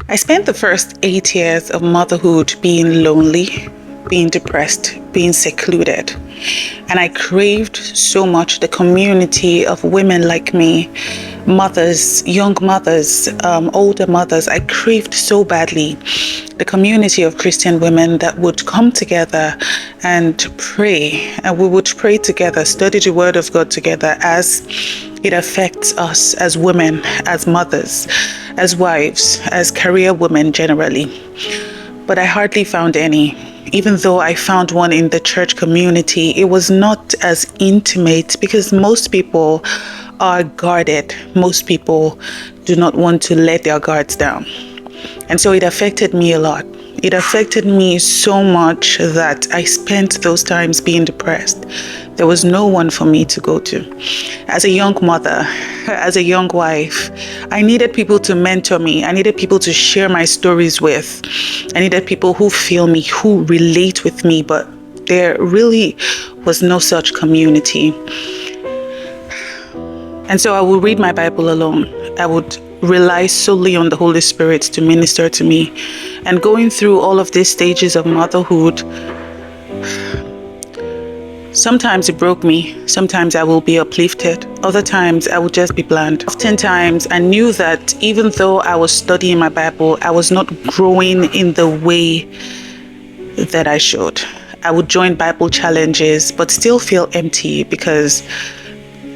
I spent the first 8 years of motherhood being lonely, being depressed, being secluded. And I craved so much the community of women like me, mothers, young mothers, older mothers. I craved so badly the community of Christian women that would come together and pray. And we would pray together, study the Word of God together as it affects us as women, as mothers, as wives, as career women generally. But I hardly found any. Even though I found one in the church community, it was not as intimate because most people are guarded. Most people do not want to let their guards down. And so it affected me a lot. It affected me so much that I spent those times being depressed. There was no one for me to go to. As a young mother, as a young wife, I needed people to mentor me. I needed people to share my stories with. I needed people who feel me, who relate with me, but there really was no such community. And so I would read my Bible alone. I would rely solely on the Holy Spirit to minister to me. And going through all of these stages of motherhood, sometimes it broke me. Sometimes I will be uplifted. Other times I would just be bland. Oftentimes I knew that even though I was studying my Bible, I was not growing in the way that I should. I would join Bible challenges, but still feel empty because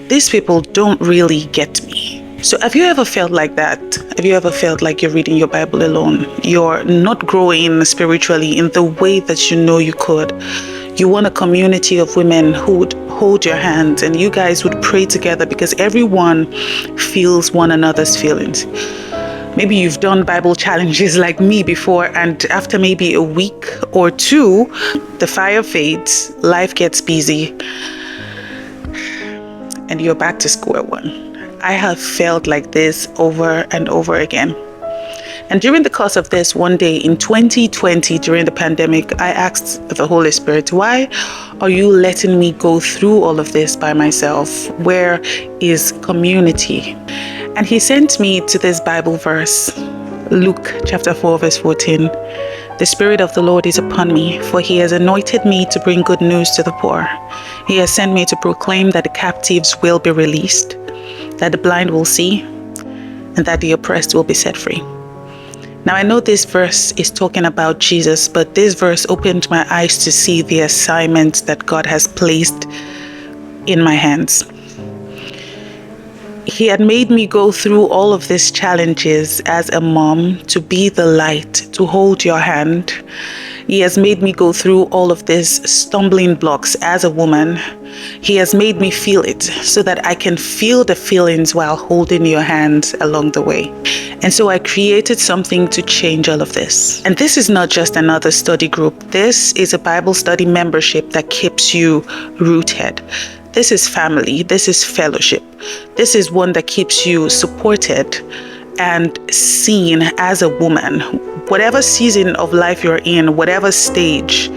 these people don't really get me. So have you ever felt like that? Have you ever felt like you're reading your Bible alone? You're not growing spiritually in the way that you know you could. You want a community of women who would hold your hands and you guys would pray together because everyone feels one another's feelings. Maybe you've done Bible challenges like me before, and after maybe a week or two, the fire fades, life gets busy, and you're back to square one. I have felt like this over and over again. And during the course of this, one day in 2020, during the pandemic, I asked the Holy Spirit, why are you letting me go through all of this by myself? Where is community? And he sent me to this Bible verse, Luke chapter 4, verse 14. The Spirit of the Lord is upon me, for he has anointed me to bring good news to the poor. He has sent me to proclaim that the captives will be released, that the blind will see, and that the oppressed will be set free. Now, I know this verse is talking about Jesus, but this verse opened my eyes to see the assignment that God has placed in my hands. He had made me go through all of these challenges as a mom, to be the light, to hold your hand. He has made me go through all of these stumbling blocks as a woman. He has made me feel it so that I can feel the feelings while holding your hand along the way. And so I created something to change all of this. And this is not just another study group. This is a Bible study membership that keeps you rooted. This is family. This is fellowship. This is one that keeps you supported and seen as a woman. Whatever season of life you're in, whatever stage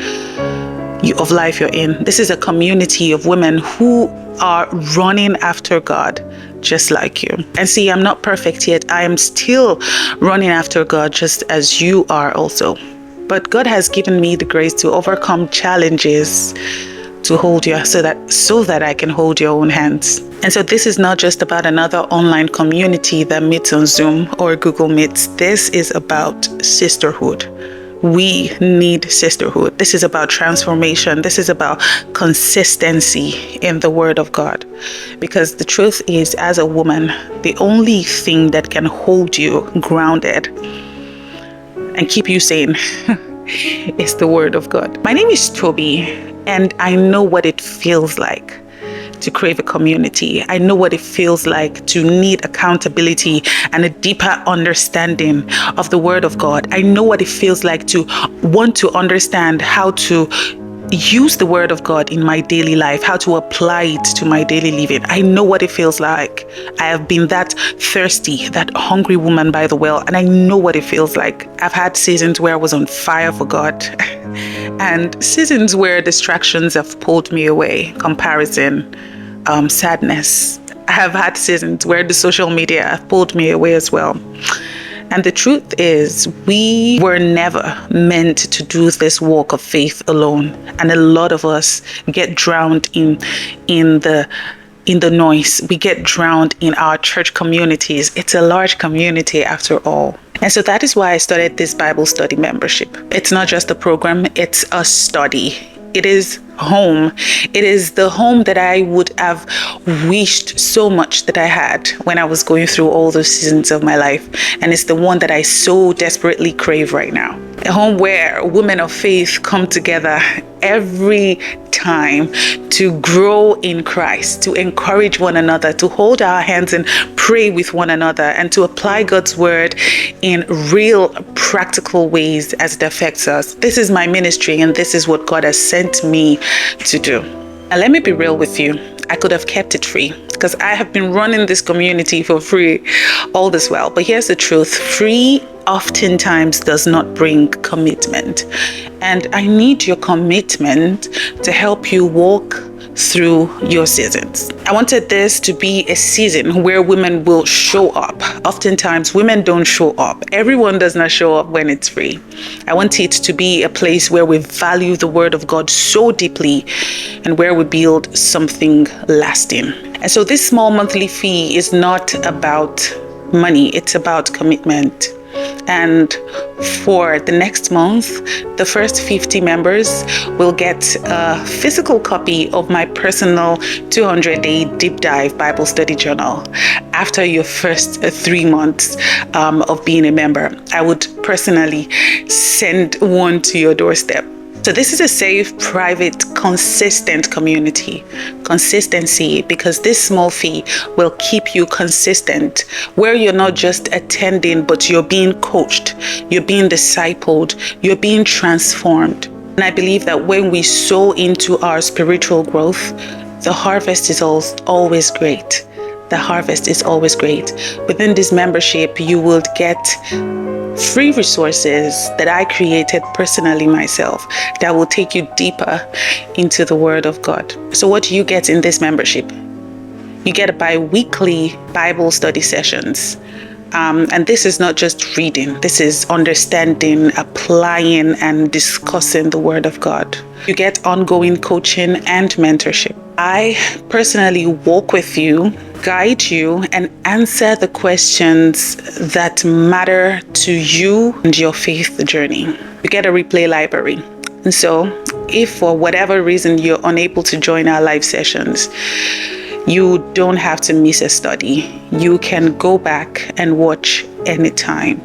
of life you're in, this is a community of women who are running after God just like you. And see, I'm not perfect yet. I am still running after God just as you are also. But God has given me the grace to overcome challenges to hold you so that I can hold your own hands. And so this is not just about another online community that meets on Zoom or Google Meets. This is about sisterhood. We need sisterhood. This is about transformation. This is about consistency in the Word of God. Because the truth is, as a woman, the only thing that can hold you grounded and keep you sane is the Word of God. My name is Toby, and I know what it feels like to crave a community. I know what it feels like to need accountability and a deeper understanding of the Word of God. I know what it feels like to want to understand how to use the Word of God in my daily life, how to apply it to my daily living. I know what it feels like. I have been that thirsty, that hungry woman by the well, and I know what it feels like. I've had seasons where I was on fire for God and seasons where distractions have pulled me away, comparison, sadness. I have had seasons where the social media have pulled me away as well. And the truth is, we were never meant to do this walk of faith alone. And a lot of us get drowned in the noise. We get drowned in our church communities. It's a large community after all. And so that is why I started this Bible study membership. It's not just a program, it's a study. It is home. It is the home that I would have wished so much that I had when I was going through all those seasons of my life. And it's the one that I so desperately crave right now. A home where women of faith come together every time to grow in Christ, to encourage one another, to hold our hands and pray with one another, and to apply God's word in real practical ways as it affects us. This is my ministry, and this is what God has sent me to do. Now, let me be real with you. I could have kept it free because I have been running this community for free all this while. But here's the truth. Free oftentimes does not bring commitment. And I need your commitment to help you walk through your seasons. I wanted this to be a season where women will show up. Oftentimes, women don't show up. Everyone does not show up when it's free. I want it to be a place where we value the word of God so deeply and where we build something lasting. And so this small monthly fee is not about money. It's about commitment. And for the next month, the first 50 members will get a physical copy of my personal 200-day deep dive Bible study journal. After your first 3 months of being a member, I would personally send one to your doorstep. So this is a safe, private, consistent community. Consistency, because this small fee will keep you consistent, where you're not just attending, but you're being coached, you're being discipled, you're being transformed. And I believe that when we sow into our spiritual growth, the harvest is always great. The harvest is always great. Within this membership, you will get free resources that I created personally myself that will take you deeper into the Word of God. So what do you get in this membership? You get bi-weekly Bible study sessions. And this is not just reading. This is understanding, applying, and discussing the Word of God. You get ongoing coaching and mentorship. I personally walk with you, guide you, and answer the questions that matter to you and your faith journey. You get a replay library. And so if for whatever reason you're unable to join our live sessions, you don't have to miss a study. You can go back and watch anytime.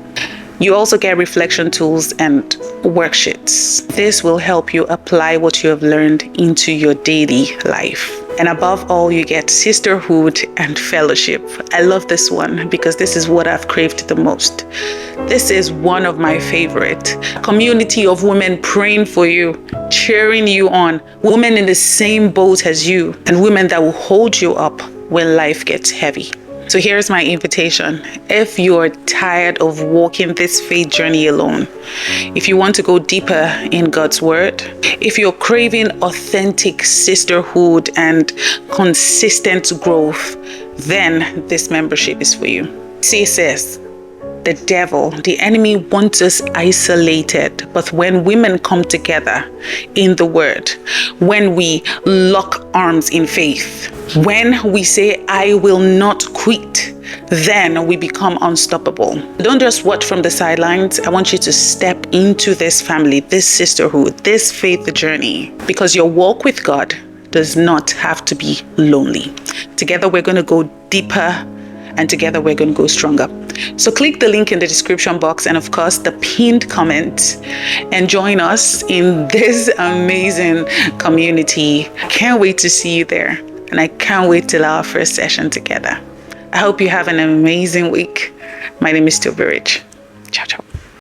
You also get reflection tools and worksheets. This will help you apply what you have learned into your daily life. And above all, you get sisterhood and fellowship. I love this one because this is what I've craved the most. This is one of my favorite. Community of women praying for you, cheering you on, women in the same boat as you, and women that will hold you up when life gets heavy. So here's my invitation. If you're tired of walking this faith journey alone, if you want to go deeper in God's word, if you're craving authentic sisterhood and consistent growth, then this membership is for you. See, sis, the devil, the enemy wants us isolated. But when women come together in the word, when we lock arms in faith, when we say, I will not quit, then we become unstoppable. Don't just watch from the sidelines. I want you to step into this family, this sisterhood, this faith journey, because your walk with God does not have to be lonely. Together, we're going to go deeper, and together we're going to go stronger. So click the link in the description box and of course the pinned comment and join us in this amazing community. Can't wait to see you there. And I can't wait till our first session together. I hope you have an amazing week. My name is thetobyrich. Ciao, ciao.